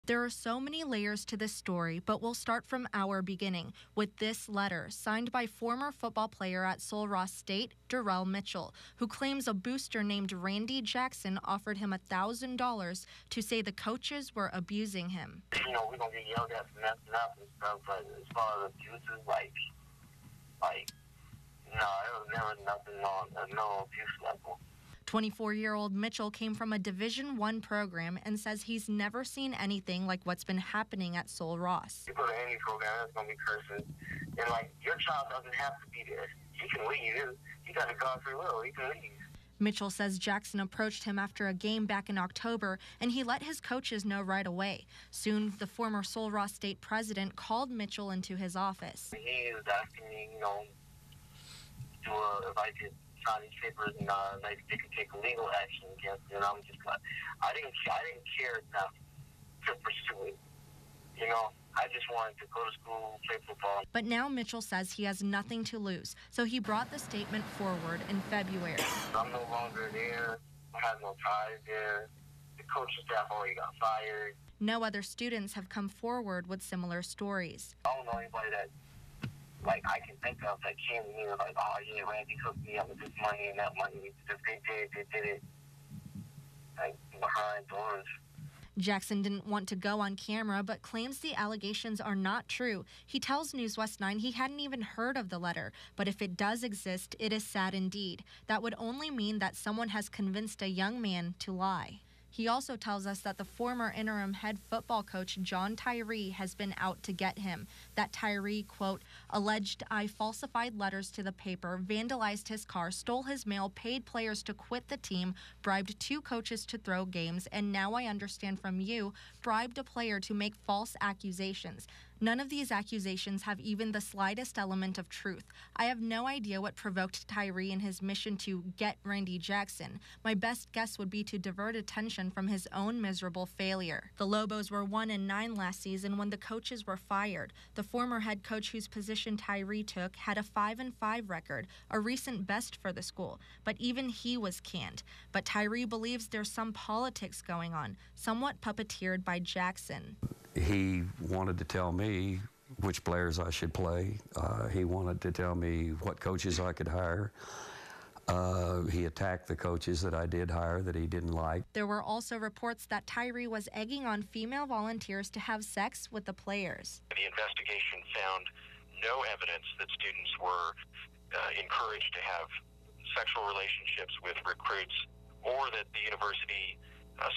There are so many layers to this story, but we'll start from our beginning with this letter signed by former football player at Sul Ross State, Darrell Mitchell, who claims a booster named Randy Jackson offered him $1,000 to say the coaches were abusing him. You know, we're going to get yelled at for messing up and stuff, but as far as abuses, like, no, it was never nothing on a no abuse level. 24-year-old Mitchell came from a Division I program and says he's never seen anything like what's been happening at Sul Ross. You go to any program, there's going to be cursing. And, your child doesn't have to be there. He can leave. He got a God free will. He can leave. Mitchell says Jackson approached him after a game back in October, and he let his coaches know right away. Soon, the former Sul Ross State president called Mitchell into his office. He was asking me, if I could sign these papers and they could take legal action against it. And I'm just like, I didn't care enough to pursue it. I just wanted to go to school, play football. But now Mitchell says he has nothing to lose, so he brought the statement forward in February. I'm no longer there. I have no ties there. The coaching staff already got fired. No other students have come forward with similar stories. I don't know anybody that I can think of that came to me and was like, oh yeah, Randy hooked me up with this money and that money. If they did it behind doors. Jackson didn't want to go on camera, but claims the allegations are not true. He tells News West 9 he hadn't even heard of the letter, but if it does exist, it is sad indeed. That would only mean that someone has convinced a young man to lie. He also tells us that the former interim head football coach, John Tyree, has been out to get him. That Tyree, quote, alleged I falsified letters to the paper, vandalized his car, stole his mail, paid players to quit the team, bribed 2 coaches to throw games, and now I understand from you, bribed a player to make false accusations. None of these accusations have even the slightest element of truth. I have no idea what provoked Tyree in his mission to get Randy Jackson. My best guess would be to divert attention from his own miserable failure. The Lobos were 1-9 last season when the coaches were fired. The former head coach whose position Tyree took had a 5-5 record, a recent best for the school, but even he was canned. But Tyree believes there's some politics going on, somewhat puppeteered by Jackson. He wanted to tell me which players I should play. He wanted to tell me what coaches I could hire. He attacked the coaches that I did hire that he didn't like. There were also reports that Tyree was egging on female volunteers to have sex with the players. The investigation found no evidence that students were encouraged to have sexual relationships with recruits or that the university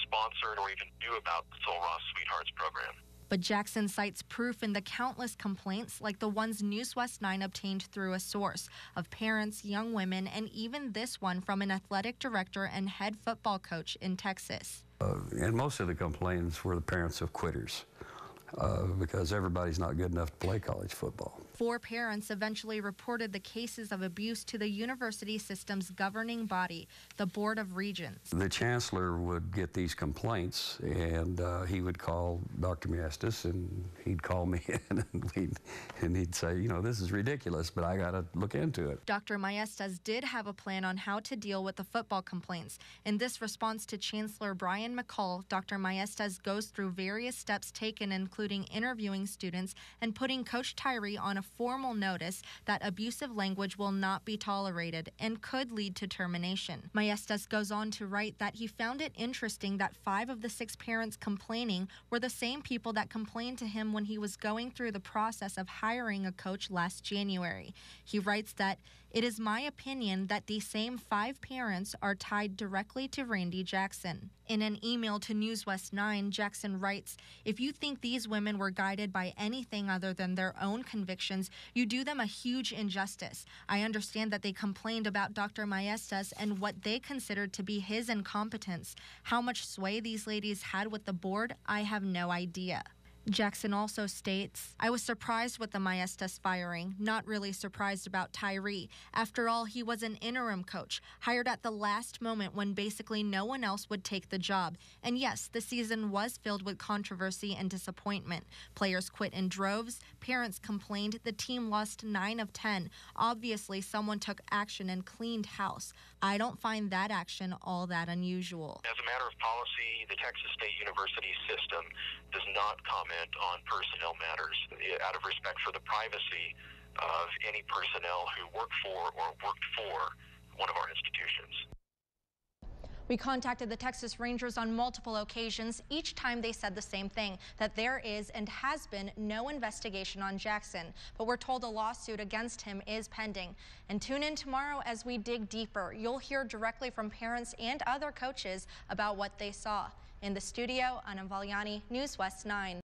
sponsored or even knew about the Sul Ross Sweethearts program. But Jackson cites proof in the countless complaints, like the ones News West 9 obtained through a source, of parents, young women, and even this one from an athletic director and head football coach in Texas. And most of the complaints were the parents of quitters, because everybody's not good enough to play college football. 4 parents eventually reported the cases of abuse to the university system's governing body, the Board of Regents. The chancellor would get these complaints, and he would call Dr. Miestas, and he'd call me in, and he'd say, this is ridiculous, but I got to look into it. Dr. Miestas did have a plan on how to deal with the football complaints. In this response to Chancellor Brian McCall, Dr. Miestas goes through various steps taken, including interviewing students and putting Coach Tyree on a formal notice that abusive language will not be tolerated and could lead to termination. Miestas goes on to write that he found it interesting that 5 of the 6 parents complaining were the same people that complained to him when he was going through the process of hiring a coach last January. He writes that it is my opinion that these same 5 parents are tied directly to Randy Jackson. In an email to News West 9, Jackson writes, if you think these women were guided by anything other than their own convictions, you do them a huge injustice. I understand that they complained about Dr. Miestas and what they considered to be his incompetence. How much sway these ladies had with the board, I have no idea. Jackson also states, I was surprised with the Miestas firing, not really surprised about Tyree. After all, he was an interim coach, hired at the last moment when basically no one else would take the job. And yes, the season was filled with controversy and disappointment. Players quit in droves, parents complained, the team lost 9 of 10. Obviously, someone took action and cleaned house. I don't find that action all that unusual. As a matter of policy, the Texas State University system does not not comment on personnel matters out of respect for the privacy of any personnel who work for or worked for one of our institutions. We contacted the Texas Rangers on multiple occasions. Each time they said the same thing, that there is and has been no investigation on Jackson, but we're told a lawsuit against him is pending. And tune in tomorrow as we dig deeper. You'll hear directly from parents and other coaches about what they saw. In the studio, Anna Vagliani, News West 9.